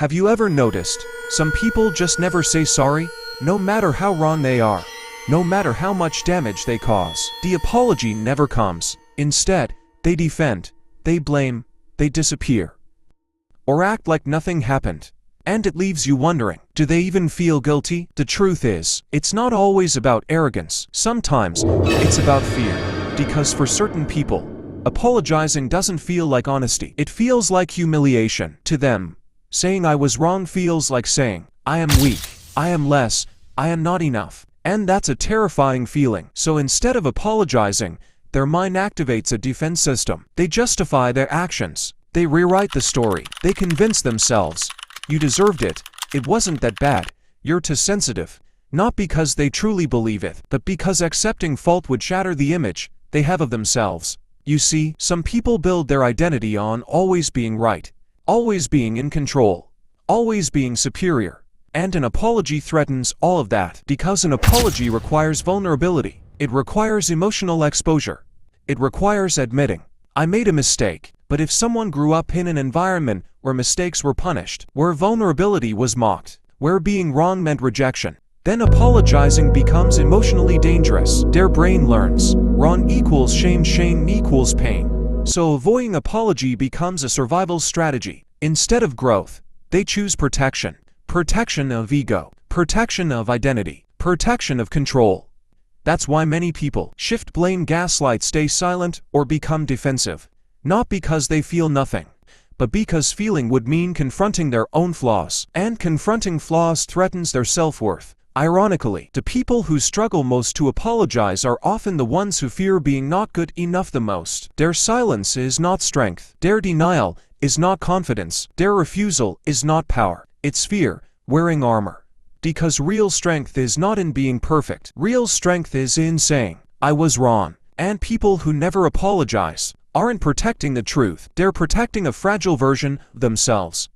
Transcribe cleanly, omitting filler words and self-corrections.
Have you ever noticed, some people just never say sorry, no matter how wrong they are, no matter how much damage they cause? The apology never comes. Instead, they defend, they blame, they disappear, or act like nothing happened. And it leaves you wondering, do they even feel guilty? The truth is, it's not always about arrogance. Sometimes, it's about fear. Because for certain people, apologizing doesn't feel like honesty. It feels like humiliation. To them, saying I was wrong feels like saying, I am weak, I am less, I am not enough. And that's a terrifying feeling. So instead of apologizing, their mind activates a defense system. They justify their actions. They rewrite the story. They convince themselves, you deserved it, it wasn't that bad, you're too sensitive. Not because they truly believe it, but because accepting fault would shatter the image they have of themselves. You see, some people build their identity on always being right, always being in control, always being superior. And an apology threatens all of that. Because an apology requires vulnerability. It requires emotional exposure. It requires admitting, I made a mistake. But if someone grew up in an environment where mistakes were punished, where vulnerability was mocked, where being wrong meant rejection, then apologizing becomes emotionally dangerous. Their brain learns, wrong equals shame, shame equals pain. So avoiding apology becomes a survival strategy. Instead of growth, they choose protection. Protection of ego, protection of identity, protection of control. That's why many people shift blame, gaslight, stay silent, or become defensive. Not because they feel nothing, but because feeling would mean confronting their own flaws. And confronting flaws threatens their self-worth. Ironically, the people who struggle most to apologize are often the ones who fear being not good enough the most. Their silence is not strength. Their denial is not confidence. Their refusal is not power. It's fear, wearing armor. Because real strength is not in being perfect. Real strength is in saying, I was wrong. And people who never apologize aren't protecting the truth. They're protecting a fragile version of themselves.